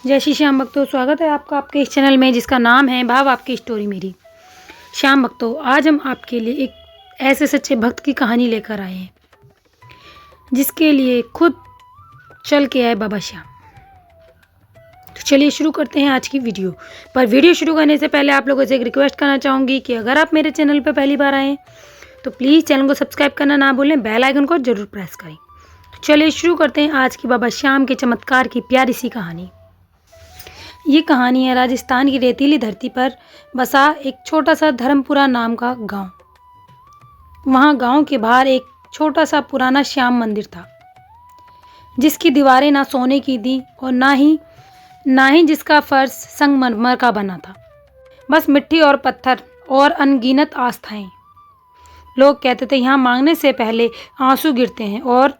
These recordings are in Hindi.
जय श्री श्याम भक्तों, स्वागत है आपका आपके इस चैनल में जिसका नाम है भाव आपकी स्टोरी मेरी। श्याम भक्तों, आज हम आपके लिए एक ऐसे सच्चे भक्त की कहानी लेकर आए हैं जिसके लिए खुद चल के आए बाबा श्याम। तो चलिए शुरू करते हैं आज की वीडियो। पर वीडियो शुरू करने से पहले आप लोगों से एक रिक्वेस्ट करना चाहूँगी कि अगर आप मेरे चैनल पर पहली बार आएँ तो प्लीज़ चैनल को सब्सक्राइब करना ना भूलें, बेल आइकन को जरूर प्रेस करें। तो चलिए शुरू करते हैं आज की बाबा श्याम के चमत्कार की प्यारी सी कहानी। ये कहानी है राजस्थान की रेतीली धरती पर बसा एक छोटा सा धर्मपुरा नाम का गांव। वहाँ गांव के बाहर एक छोटा सा पुराना श्याम मंदिर था जिसकी दीवारें ना सोने की थी और ना ही जिसका फर्श संगमरमर का बना था, बस मिट्टी और पत्थर और अनगिनत आस्थाएं। लोग कहते थे यहाँ मांगने से पहले आंसू गिरते हैं और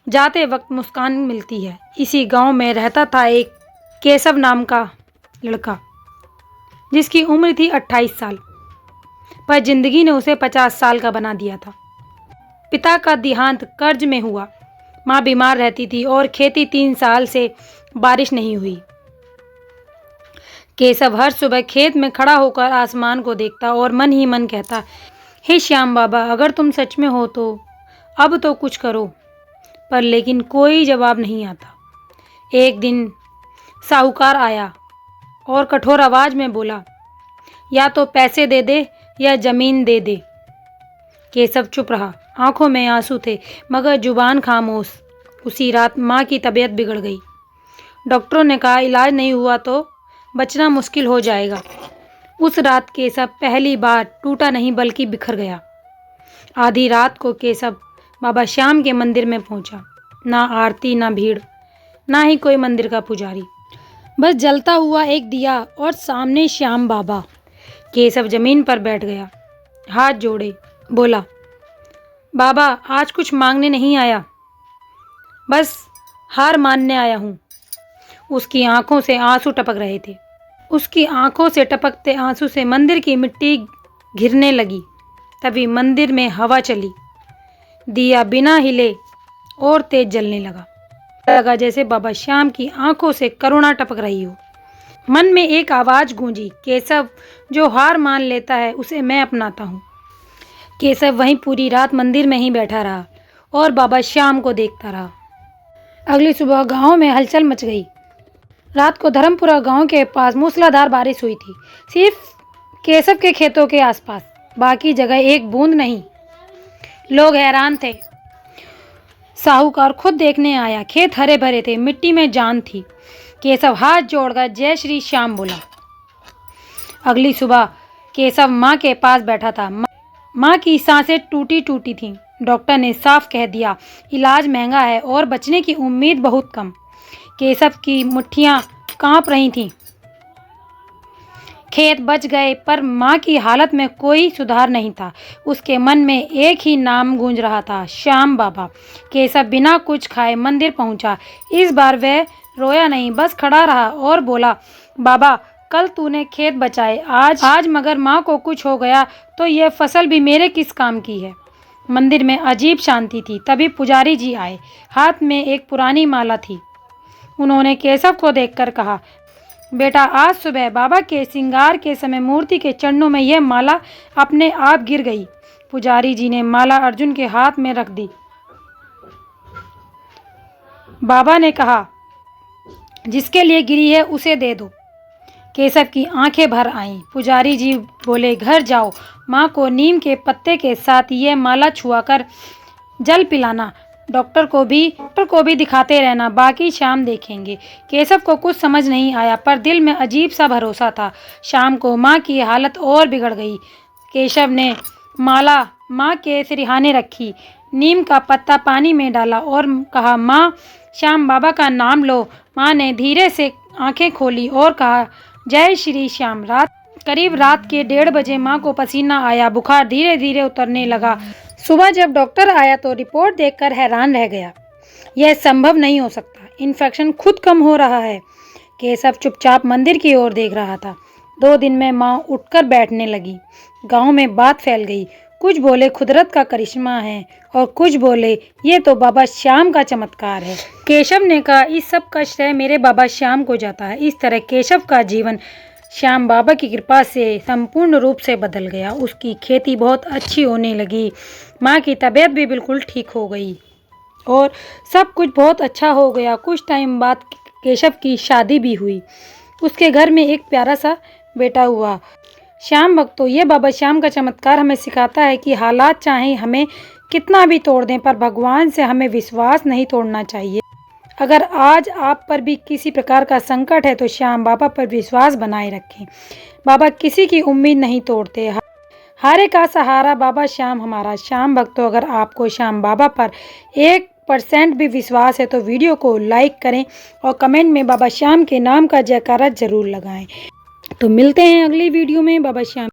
जाते वक्त मुस्कान मिलती है। इसी गांव में रहता था एक केशव नाम का लड़का जिसकी उम्र थी 28 साल, पर जिंदगी ने उसे 50 साल का बना दिया था। पिता का देहांत कर्ज में हुआ, माँ बीमार रहती थी और खेती 3 साल से बारिश नहीं हुई। केशव हर सुबह खेत में खड़ा होकर आसमान को देखता और मन ही मन कहता, हे श्याम बाबा, अगर तुम सच में हो तो अब तो कुछ करो। पर लेकिन कोई जवाब नहीं आता। एक दिन साहूकार आया और कठोर आवाज में बोला, या तो पैसे दे दे या जमीन दे दे। केशव चुप रहा, आंखों में आंसू थे मगर जुबान खामोश। उसी रात माँ की तबीयत बिगड़ गई। डॉक्टरों ने कहा इलाज नहीं हुआ तो बचना मुश्किल हो जाएगा। उस रात केशव पहली बार टूटा नहीं बल्कि बिखर गया। आधी रात को केशव बाबा श्याम के मंदिर में पहुंचा। ना आरती, ना भीड़, ना ही कोई मंदिर का पुजारी, बस जलता हुआ एक दिया और सामने श्याम बाबा। केशव जमीन पर बैठ गया, हाथ जोड़े, बोला, बाबा आज कुछ मांगने नहीं आया, बस हार मानने आया हूँ। उसकी आंखों से आंसू टपक रहे थे। उसकी आंखों से टपकते आंसू से मंदिर की मिट्टी घिरने लगी। तभी मंदिर में हवा चली, दिया बिना हिले और तेज जलने लगा जैसे बाबा श्याम की आंखों से करुणा टपक रही हो। मन में एक आवाज गूंजी, केशव जो हार मान लेता है उसे मैं अपनाता हूँ। केशव वहीं पूरी रात मंदिर में ही बैठा रहा और बाबा श्याम को देखता रहा। अगली सुबह गांव में हलचल मच गई। रात को धर्मपुरा गांव के पास मूसलाधार बारिश हुई थी, सिर्फ केशव के खेतों के आसपास, बाकी जगह एक बूंद नहीं। लोग हैरान थे। साहूकार खुद देखने आया। खेत हरे भरे थे, मिट्टी में जान थी। केशव हाथ जोड़कर जय श्री श्याम बोला। अगली सुबह केशव माँ के पास बैठा था। माँ की सांसें टूटी टूटी थीं। डॉक्टर ने साफ कह दिया इलाज महंगा है और बचने की उम्मीद बहुत कम। केशव की मुट्ठियाँ कांप रही थीं। खेत बच गए पर माँ की हालत में कोई सुधार नहीं था। उसके मन में एक ही नाम गूंज रहा था, श्याम बाबा। केशव बिना कुछ खाए मंदिर पहुंचा। इस बार वह रोया नहीं, बस खड़ा रहा और बोला, बाबा कल तूने खेत बचाए, आज मगर माँ को कुछ हो गया तो यह फसल भी मेरे किस काम की है। मंदिर में अजीब शांति थी। तभी पुजारी जी आए। हाथ में एक पुरानी माला थी। उन्होंने केशव को देखकर कहा, बेटा आज सुबह बाबा के श्रृंगार के समय मूर्ति के चरणों में यह माला अपने आप गिर गई। पुजारी जी ने माला अर्जुन के हाथ में रख दी। बाबा ने कहा, जिसके लिए गिरी है उसे दे दो। केशव की आंखें भर आईं। पुजारी जी बोले, घर जाओ, माँ को नीम के पत्ते के साथ यह माला छुआकर जल पिलाना। डॉक्टर को भी दिखाते रहना, बाकी शाम देखेंगे। केशव को कुछ समझ नहीं आया पर दिल में अजीब सा भरोसा था। शाम को माँ की हालत और बिगड़ गई। केशव ने माला माँ के सिरहाने रखी, नीम का पत्ता पानी में डाला और कहा, माँ श्याम बाबा का नाम लो। माँ ने धीरे से आंखें खोली और कहा, जय श्री श्याम। करीब रात के 1:30 बजे माँ को पसीना आया, बुखार धीरे धीरे उतरने लगा। सुबह जब डॉक्टर आया तो रिपोर्ट देखकर हैरान रह गया। यह संभव नहीं हो सकता, इन्फेक्शन खुद कम हो रहा है। केशव चुपचाप मंदिर की ओर देख रहा था। 2 दिन में माँ उठकर बैठने लगी। गांव में बात फैल गई। कुछ बोले कुदरत का करिश्मा है और कुछ बोले ये तो बाबा श्याम का चमत्कार है। केशव ने कहा इस सब का श्रेय मेरे बाबा श्याम को जाता है। इस तरह केशव का जीवन श्याम बाबा की कृपा से संपूर्ण रूप से बदल गया। उसकी खेती बहुत अच्छी होने लगी, माँ की तबीयत भी बिल्कुल ठीक हो गई और सब कुछ बहुत अच्छा हो गया। कुछ टाइम बाद केशव की शादी भी हुई। उसके घर में एक प्यारा सा बेटा हुआ। श्याम भक्तों, ये बाबा श्याम का चमत्कार हमें सिखाता है कि हालात चाहे हमें कितना भी तोड़ दें, पर भगवान से हमें विश्वास नहीं तोड़ना चाहिए। अगर आज आप पर भी किसी प्रकार का संकट है तो श्याम बाबा पर विश्वास बनाए रखें। बाबा किसी की उम्मीद नहीं तोड़ते, हारे का सहारा बाबा श्याम हमारा। श्याम भक्तों, अगर आपको श्याम बाबा पर 1% भी विश्वास है तो वीडियो को लाइक करें और कमेंट में बाबा श्याम के नाम का जयकारा जरूर लगाएं। तो मिलते हैं अगली वीडियो में। बाबा श्याम